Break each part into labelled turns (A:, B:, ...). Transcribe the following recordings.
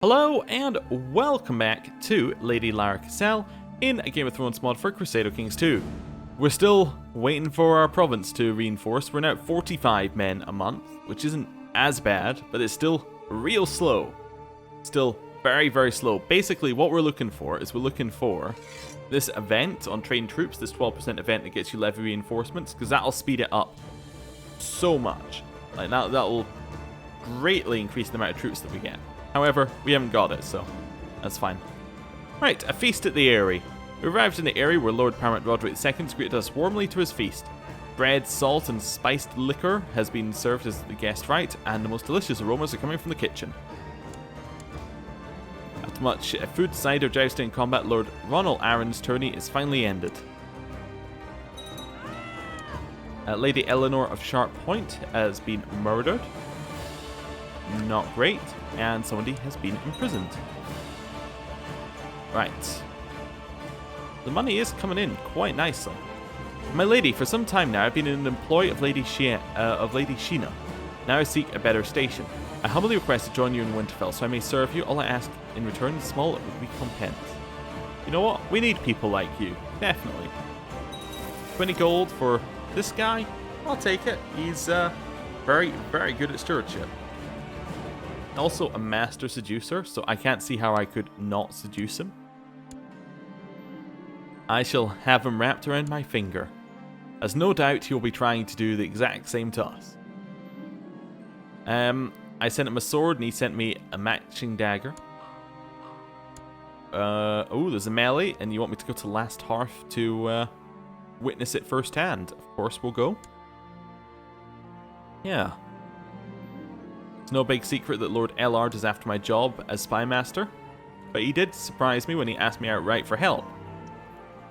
A: Hello and welcome back to Lady Lara Cassel in a Game of Thrones mod for Crusader Kings 2. We're still waiting for our province to reinforce. We're now at 45 men a month, which isn't as bad, but it's still real slow. Still very, very slow. Basically, what we're looking for is this event on trained troops, this 12% event that gets you levy reinforcements, because that'll speed it up so much. Like that'll greatly increase the amount of troops that we get. However, we haven't got it, so that's fine. Right, a feast at the Eyrie. We arrived in the Eyrie where Lord Paramount Roderick II greeted us warmly to his feast. Bread, salt, and spiced liquor has been served as the guest rite, and the most delicious aromas are coming from the kitchen. After much food, cider, jousting, and combat, Lord Ronald Arryn's tourney is finally ended. Lady Eleanor of Sharp Point has been murdered. Not great. And somebody has been imprisoned. Right. The money is coming in quite nicely. My lady, for some time now I've been in the employ of Lady Sheena. Now I seek a better station. I humbly request to join you in Winterfell so I may serve you. All I ask in return is small recompense. You know what? We need people like you. Definitely. 20 gold for this guy? I'll take it. He's very, very good at stewardship. Also a master seducer, so I can't see how I could not seduce him. I shall have him wrapped around my finger, as no doubt he'll be trying to do the exact same to us. I sent him a sword and he sent me a matching dagger. Oh, there's a melee, and you want me to go to Last Hearth to witness it firsthand. Of course we'll go. Yeah. It's no big secret that Lord Ellard is after my job as spy master, but he did surprise me when he asked me outright for help.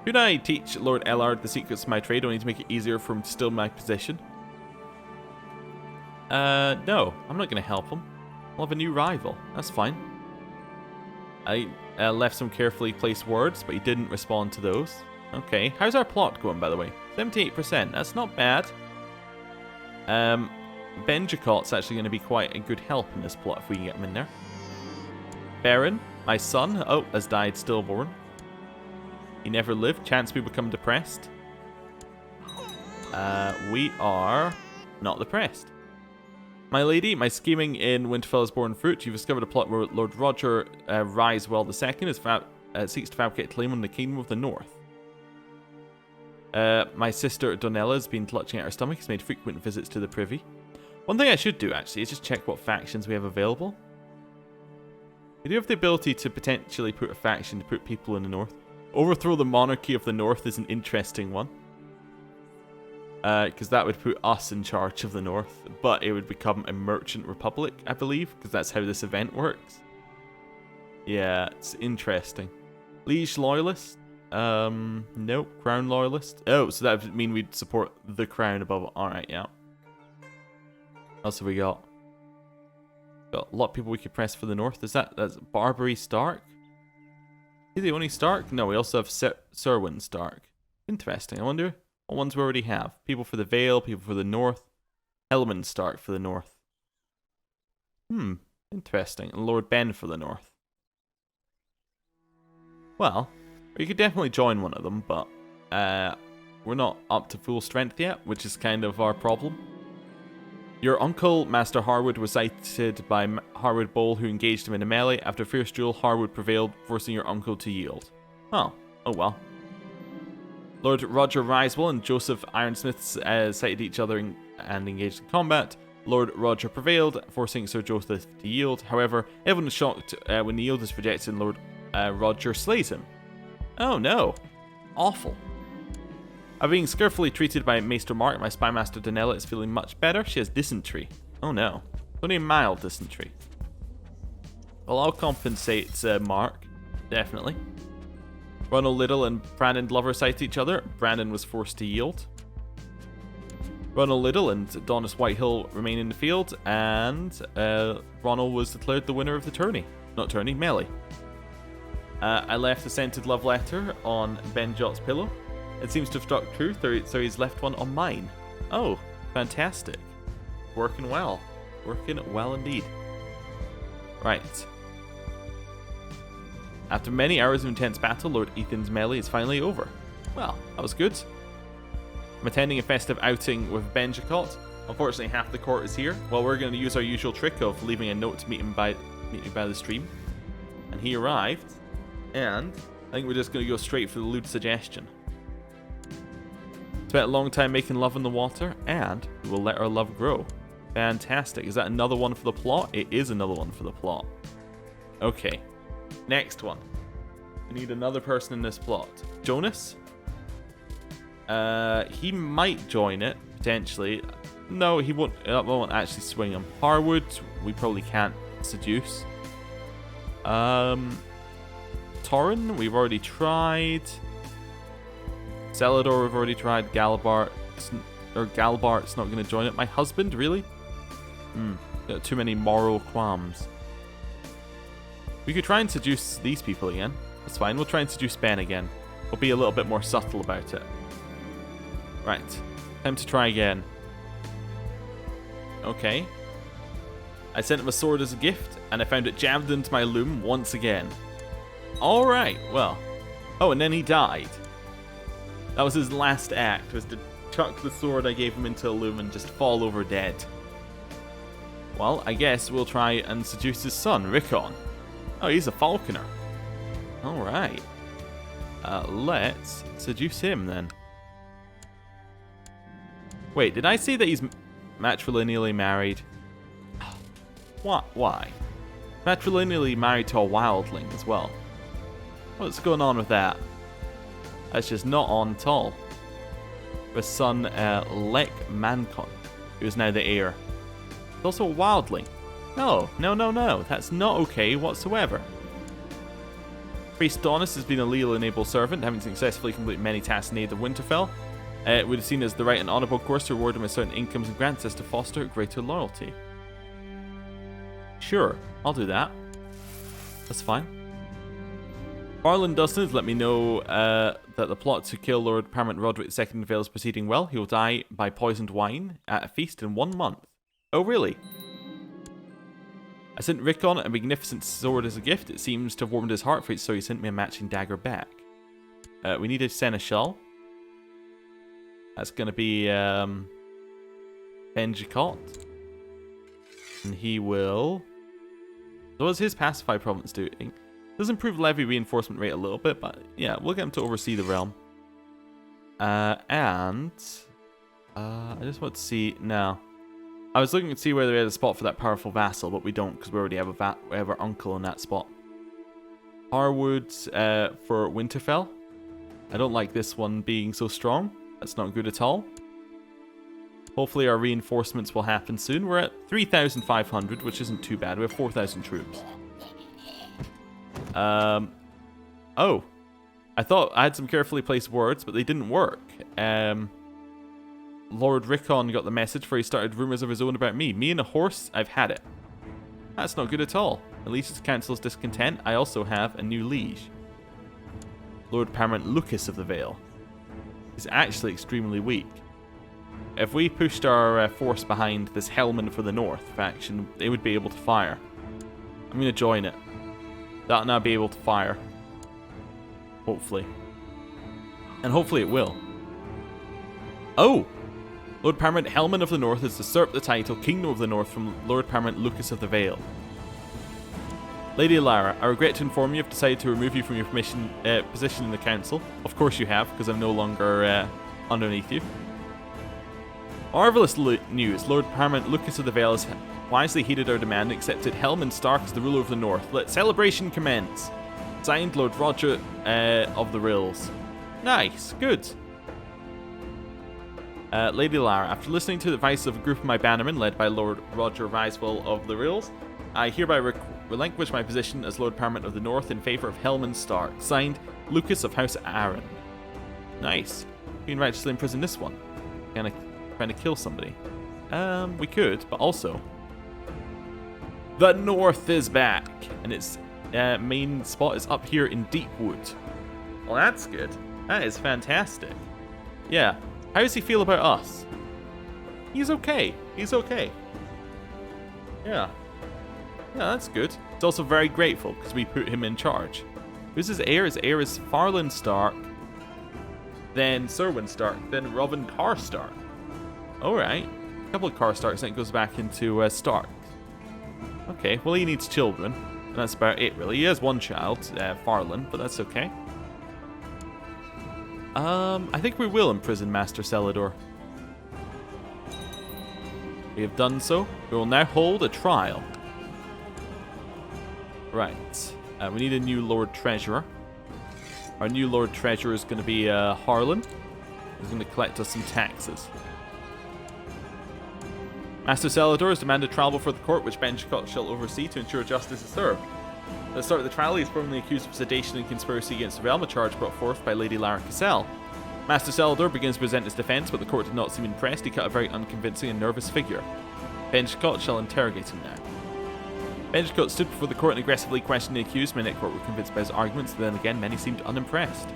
A: Could I teach Lord Ellard the secrets of my trade only to make it easier for him to steal my position? No, I'm not going to help him. I'll have a new rival. That's fine. I left some carefully placed words, but he didn't respond to those. Okay, how's our plot going, by the way? 78%. That's not bad. Benjicot's actually going to be quite a good help in this plot if we can get him in there. Baron, my son, has died stillborn. He never lived. Chance we become depressed. We are not depressed. My lady, my scheming in Winterfell has borne fruit. You've discovered a plot where Lord Roger Risewell II seeks to fabricate a claim on the Kingdom of the North. My sister Donella has been clutching at her stomach. Has made frequent visits to the privy. One thing I should do, actually, is just check what factions we have available. We do have the ability to potentially put a faction to put people in the north. Overthrow the monarchy of the north is an interesting one. Because that would put us in charge of the north. But it would become a merchant republic, I believe. Because that's how this event works. Yeah, it's interesting. Liege loyalist? Nope. Crown loyalist? Oh, so that would mean we'd support the crown above. Alright, yeah. What else have we got? Got a lot of people we could press for the north. That's Barbary Stark? Is he the only Stark? No, we also have Serwyn Stark. Interesting. I wonder what ones we already have. People for the Vale, people for the north. Hellman Stark for the north. Interesting. And Lord Ben for the north. Well, we could definitely join one of them, but we're not up to full strength yet, which is kind of our problem. Your uncle, Master Harwood, was cited by Harwood Bowl, who engaged him in a melee. After a fierce duel, Harwood prevailed, forcing your uncle to yield. Oh well. Lord Roger Risewell and Joseph Ironsmith cited each other and engaged in combat. Lord Roger prevailed, forcing Sir Joseph to yield. However, everyone was shocked when the yield is rejected and Lord Roger slays him. Oh no. Awful. After being skillfully treated by Maester Mark, my spy master Donella is feeling much better. She has dysentery. Oh no. Only a mild dysentery. Well, I'll compensate Mark. Definitely. Ronald Little and Brandon Glover sighted each other. Brandon was forced to yield. Ronald Little and Donis Whitehill remain in the field. And Ronald was declared the winner of the tourney. Not tourney, melee. I left a scented love letter on Ben Jot's pillow. It seems to have struck true, so he's left one on mine. Oh, fantastic. Working well. Working well indeed. Right. After many hours of intense battle, Lord Ethan's melee is finally over. Well, that was good. I'm attending a festive outing with Benjicott. Unfortunately, half the court is here. Well, we're going to use our usual trick of leaving a note to meet me by the stream. And he arrived. And I think we're just going to go straight for the lewd suggestion. Spent a long time making love in the water, and we will let our love grow. Fantastic. Is that another one for the plot? It is another one for the plot. Okay. Next one. We need another person in this plot. Jonas? He might join it, potentially. No, he won't. That won't actually swing him. Harwood, we probably can't seduce. Torrin, we've already tried. Celador, we've already tried. Galabart's not going to join it. My husband, really? Got too many moral qualms. We could try and seduce these people again. That's fine. We'll try and seduce Ben again. We'll be a little bit more subtle about it. Right. Time to try again. Okay. I sent him a sword as a gift, and I found it jammed into my loom once again. Alright, well. Oh, and then he died. That was his last act, was to chuck the sword I gave him into a loom and just fall over dead. Well, I guess we'll try and seduce his son, Rickon. Oh, he's a falconer. Alright. Let's seduce him then. Wait, did I say that he's matrilineally married? What? Why? Matrilineally married to a wildling as well. What's going on with that? That's just not on at all. His son, Lek Mancon, who is now the heir. He's also a wildling. No. That's not okay whatsoever. Priest Donis has been a leal-enabled servant, having successfully completed many tasks in aid of Winterfell. It would have seen as the right and honourable course to reward him with certain incomes and grants as to foster greater loyalty. Sure, I'll do that. That's fine. Farland Dustin has let me know that the plot to kill Lord Paramount Roderick II in Vale is proceeding well. He will die by poisoned wine at a feast in 1 month. Oh, really? I sent Rickon a magnificent sword as a gift. It seems to have warmed his heart for it, so he sent me a matching dagger back. We need a seneschal. That's going to be Benjicott. And he will... So what's his pacify province doing? Does improve levy reinforcement rate a little bit, but yeah, we'll get him to oversee the realm. I just want to see... No. I was looking to see whether we had a spot for that powerful vassal, but we don't, because we already have we have our uncle in that spot. Harwood for Winterfell. I don't like this one being so strong. That's not good at all. Hopefully our reinforcements will happen soon. We're at 3,500, which isn't too bad. We have 4,000 troops. Oh. I thought I had some carefully placed words, but they didn't work. Lord Rickon got the message for he started rumours of his own about me. Me and a horse? I've had it. That's not good at all. At least to Council's discontent, I also have a new liege. Lord Paramount Lucas of the Vale. He's actually extremely weak. If we pushed our force behind this Hellman for the North faction, they would be able to fire. I'm going to join it. That'll now be able to fire. Hopefully. And hopefully it will. Oh! Lord Paramount Hellman of the North has usurped the title Kingdom of the North from Lord Paramount Lucas of the Vale. Lady Lara, I regret to inform you I've decided to remove you from your position in the council. Of course you have, because I'm no longer underneath you. Marvellous news. Lord Paramount Lucas of the Vale has wisely heeded our demand and accepted Hellman Stark as the ruler of the North. Let celebration commence. Signed, Lord Roger of the Rills. Nice. Good. Lady Lara, after listening to the advice of a group of my bannermen led by Lord Roger Risewell of the Rills, I hereby relinquish my position as Lord Paramount of the North in favour of Hellman Stark. Signed, Lucas of House Aaron. Nice. We can righteously imprison this one. Trying to kill somebody. We could, but also... The North is back! And its main spot is up here in Deepwood. Well, that's good. That is fantastic. Yeah. How does he feel about us? He's okay. He's okay. Yeah. Yeah, that's good. He's also very grateful because we put him in charge. Who's his heir? His heir is Farland Stark, then Serwyn Stark, then Robin Karstark. Alright. A couple of Karstarks, and it goes back into Stark. Okay, well he needs children. And that's about it, really. He has one child, Farland, but that's okay. I think we will imprison Master Celador. We have done so. We will now hold a trial. Right. We need a new Lord Treasurer. Our new Lord Treasurer is going to be Harlan. He's going to collect us some taxes. Master Celador has demanded trial before the court, which Benchcott shall oversee to ensure justice is served. At the start of the trial, he is formally accused of sedation and conspiracy against the realm, a charge brought forth by Lady Lara Cassel. Master Celador begins to present his defence, but the court did not seem impressed. He cut a very unconvincing and nervous figure. Benchcott shall interrogate him now. Benchcott stood before the court and aggressively questioned the accused. Many at court were convinced by his arguments, then again many seemed unimpressed.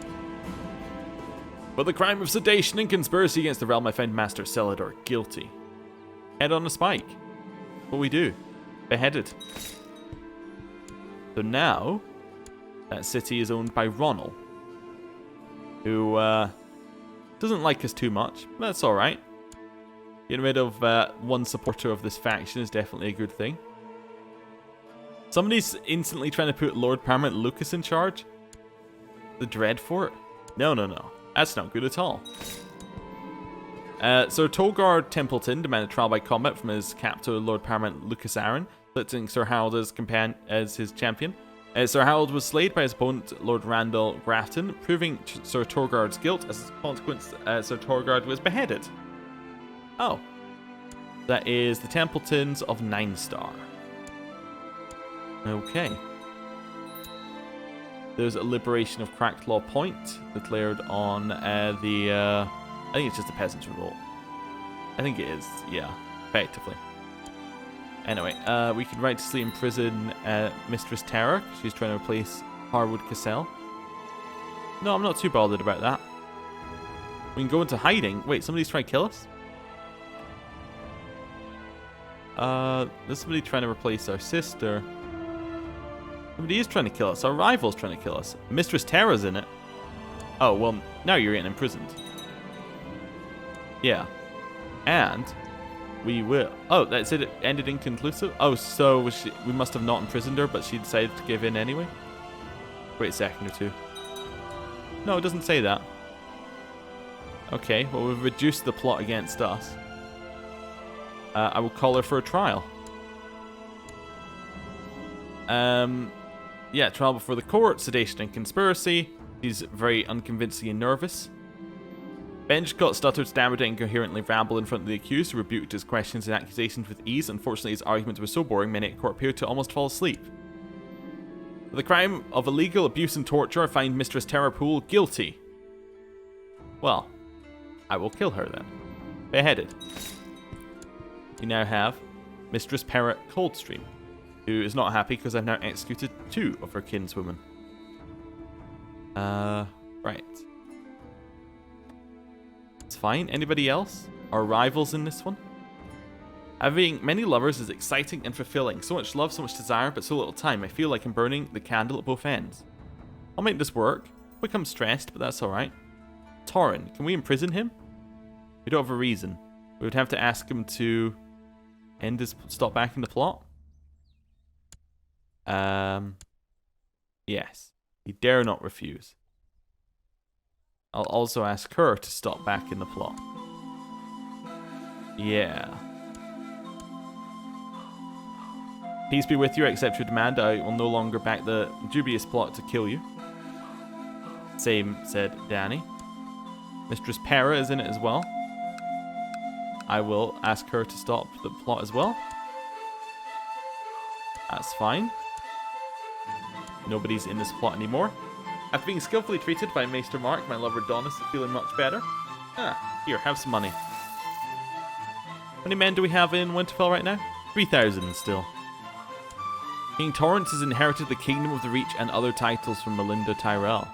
A: For the crime of sedation and conspiracy against the realm, I find Master Celador guilty. Head on a spike. What we do? Beheaded. So now, that city is owned by Ronald, who doesn't like us too much, but that's alright. Getting rid of one supporter of this faction is definitely a good thing. Somebody's instantly trying to put Lord Paramount Lucas in charge. The Dreadfort? No. That's not good at all. Sir Tolgard Templeton demanded trial by combat from his captor, Lord Paramount Lucas Aaron, selecting Sir Harold as his champion. Sir Harold was slayed by his opponent, Lord Randall Grafton, proving Sir Torgard's guilt. As a consequence, Sir Torgard was beheaded. Oh. That is the Templetons of 9 Star. Okay. There's a liberation of Cracklaw Point declared on the... I think it's just a peasants' revolt. I think it is, yeah, effectively. Anyway, we could righteously imprison Mistress Terror. She's trying to replace Harwood Cassel. No, I'm not too bothered about that. We can go into hiding. Wait, somebody's trying to kill us? There's somebody trying to replace our sister. Somebody is trying to kill us. Our rival's trying to kill us. Mistress Terra's in it. Oh, well, now you're getting imprisoned. Yeah. And we will... Oh, that's it. It ended inconclusive? Oh, so we must have not imprisoned her, but she decided to give in anyway? Wait a second or two. No, it doesn't say that. Okay, well, we've reduced the plot against us. I will call her for a trial. Yeah, trial before the court, sedation and conspiracy. He's very unconvincing and nervous. Benchcott stuttered, stammered, and incoherently rambled in front of the accused, who rebuked his questions and accusations with ease. Unfortunately, his arguments were so boring, many at court appeared to almost fall asleep. For the crime of illegal abuse and torture, I find Mistress Terrorpool guilty. Well, I will kill her then. Beheaded. We now have Mistress Parrot Coldstream, who is not happy because I've now executed 2 of her kinswomen. Right. It's fine. Anybody else? Our rivals in this one? Having many lovers is exciting and fulfilling. So much love, so much desire, but so little time. I feel like I'm burning the candle at both ends. I'll make this work. I'll become stressed, but that's alright. Torrin, can we imprison him? We don't have a reason. We would have to ask him to end his stop back in the plot. Yes. He dare not refuse. I'll also ask her to stop back in the plot. Yeah. Peace be with you, I accept your demand. I will no longer back the dubious plot to kill you. Same, said Danny. Mistress Para is in it as well. I will ask her to stop the plot as well. That's fine. Nobody's in this plot anymore. After being skillfully treated by Maester Mark, my lover Donis is feeling much better. Here, have some money. How many men do we have in Winterfell right now? 3,000 still. King Torrance has inherited the Kingdom of the Reach and other titles from Melinda Tyrell.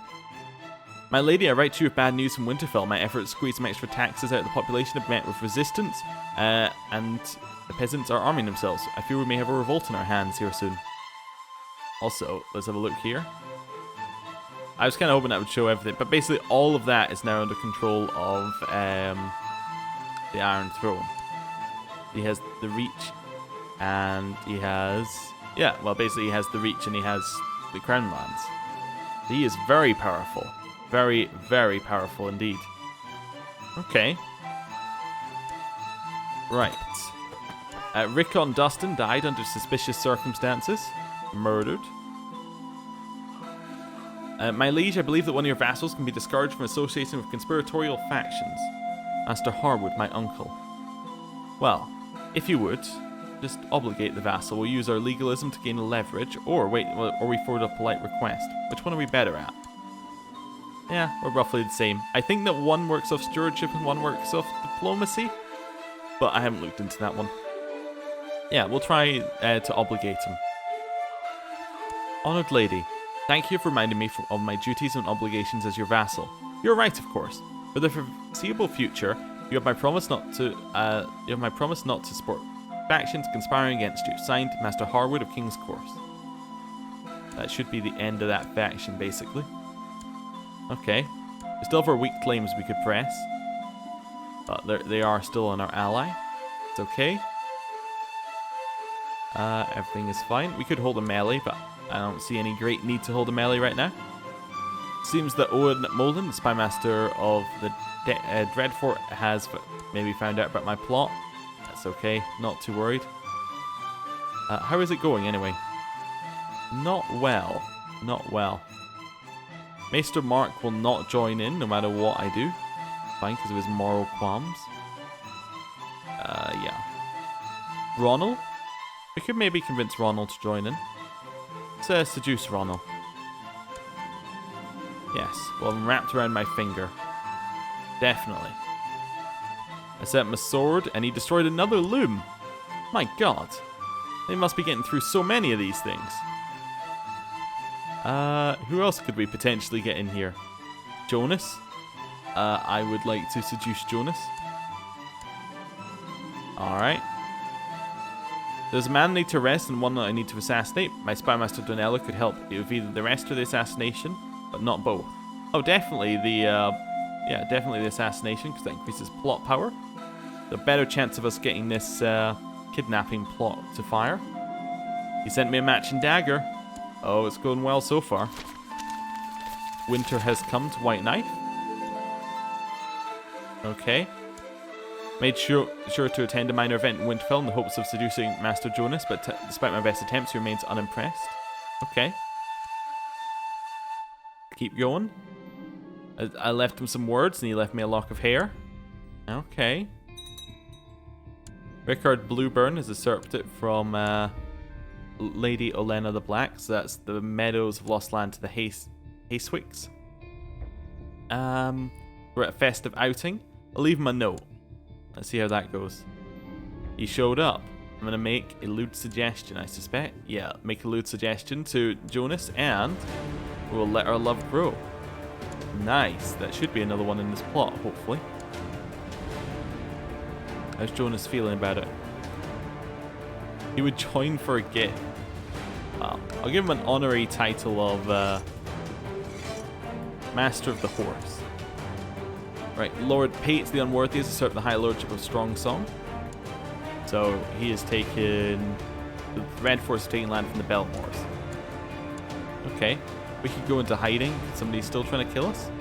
A: My lady, I write to you with bad news from Winterfell. My efforts to squeeze some extra taxes out of the population have met with resistance, and the peasants are arming themselves. I fear we may have a revolt in our hands here soon. Also, let's have a look here. I was kind of hoping that would show everything, but basically all of that is now under control of the Iron Throne. He has the reach, and he has... Yeah, well, basically he has the reach and he has the Crown Lands. He is very powerful. Very, very powerful indeed. Okay. Right. Rickon Dustin died under suspicious circumstances. Murdered. My liege, I believe that one of your vassals can be discouraged from associating with conspiratorial factions. Master Harwood, my uncle. Well, if you would, just obligate the vassal. We'll use our legalism to gain leverage, or we forward a polite request. Which one are we better at? Yeah, we're roughly the same. I think that one works off stewardship and one works off diplomacy, but I haven't looked into that one. Yeah, we'll try to obligate him. Honoured lady, thank you for reminding me of my duties and obligations as your vassal. You're right, of course. For the foreseeable future, you have my promise not to support factions conspiring against you. Signed, Master Harwood of King's Course. That should be the end of that faction, basically. Okay. We still have our weak claims we could press, but they are still on our ally. It's okay. Everything is fine. We could hold a melee, but I don't see any great need to hold a melee right now. Seems that Owen Molden, the spy master of the Dreadfort, has maybe found out about my plot. That's okay. Not too worried. How is it going anyway? Not well. Not well. Maester Mark will not join in no matter what I do. Fine, because of his moral qualms. Yeah. Ronald? We could maybe convince Ronald to join in. Let's seduce Ronald. Yes, well, I'm wrapped around my finger. Definitely. I set my sword, and he destroyed another loom. My god. They must be getting through so many of these things. Who else could we potentially get in here? Jonas? I would like to seduce Jonas. Alright. There's a man I need to arrest and one that I need to assassinate. My spy master Donella could help with either the rest or the assassination, but not both. Oh, definitely definitely the assassination, because that increases plot power. The better chance of us getting this kidnapping plot to fire. He sent me a matching dagger. Oh, it's going well so far. Winter has come to White Knife. Okay. Made sure to attend a minor event in Winterfell in the hopes of seducing Master Jonas, but despite my best attempts, he remains unimpressed. Okay. Keep going. I left him some words, and he left me a lock of hair. Okay. Rickard Blueburn has usurped it from Lady Olenna the Black, so that's the Meadows of Lost Land to the Haystwicks. We're at a festive outing. I'll leave him a note. Let's see how that goes. He showed up. I'm going to make a lewd suggestion, I suspect. Yeah, make a lewd suggestion to Jonas, and we'll let our love grow. Nice. That should be another one in this plot, hopefully. How's Jonas feeling about it? He would join for a gift. Well, I'll give him an honorary title of Master of the Horse. Right, Lord Pate the Unworthy has usurped the High Lordship of Strong Song. So he has taken... The Red Force has taken land from the Belmores. Okay. We could go into hiding. Somebody's still trying to kill us.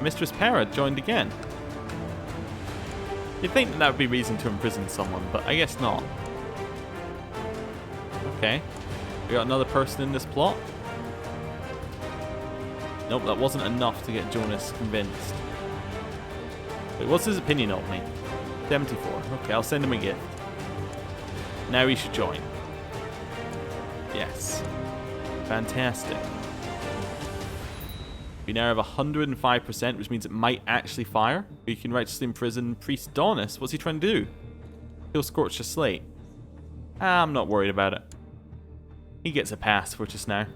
A: Mistress Para joined again. You'd think that would be reason to imprison someone, but I guess not. Okay. We got another person in this plot. Nope, that wasn't enough to get Jonas convinced. Wait, what's his opinion of me? 74. Okay, I'll send him a gift. Now he should join. Yes. Fantastic. We now have 105%, which means it might actually fire. We can righteously imprison Priest Donis. What's he trying to do? He'll scorch the slate. I'm not worried about it. He gets a pass for just now.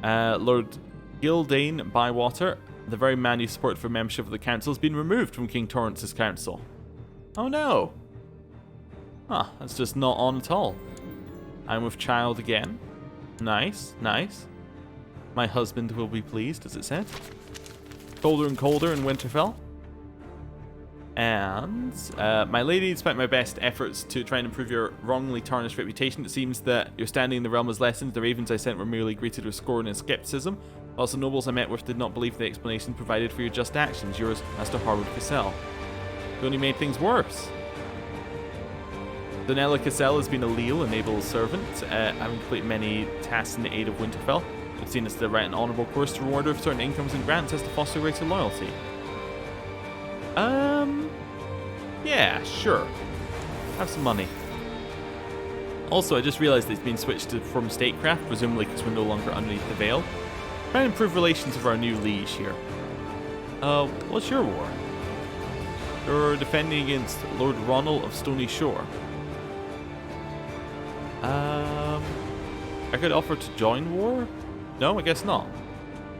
A: Lord Gildane Bywater, the very man you supported for membership of the council, has been removed from King Torrance's council. Oh no. That's just not on at all. I'm with Child again. Nice, nice. My husband will be pleased, as it said. Colder and colder in Winterfell. And my lady, despite my best efforts to try and improve your wrongly tarnished reputation, it seems that your standing in the realm has lessened. The ravens I sent were merely greeted with scorn and skepticism. Also, nobles I met with did not believe the explanation provided for your just actions. Yours, Master Harwood Cassel. You only made things worse. Donella Cassel has been a leal and able servant, having completed many tasks in the aid of Winterfell. It's seen as the right and honourable course to reward her with certain incomes and grants as to foster greater loyalty. Yeah, sure. Have some money. Also, I just realised it's been switched from statecraft, presumably because we're no longer underneath the veil. Trying to improve relations with our new liege here. What's your war? You're defending against Lord Ronald of Stony Shore. I could offer to join war? No, I guess not.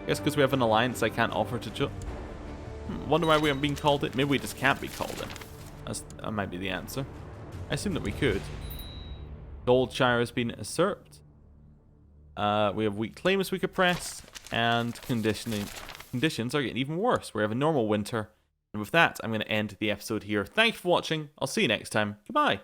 A: I guess because we have an alliance I can't offer to join. Wonder why we aren't being called it. Maybe we just can't be called it. That might be the answer. I assume that we could. Goldshire has been usurped. We have weak claims we could press. And conditions are getting even worse. We have a normal winter. And with that, I'm going to end the episode here. Thank you for watching. I'll see you next time. Goodbye.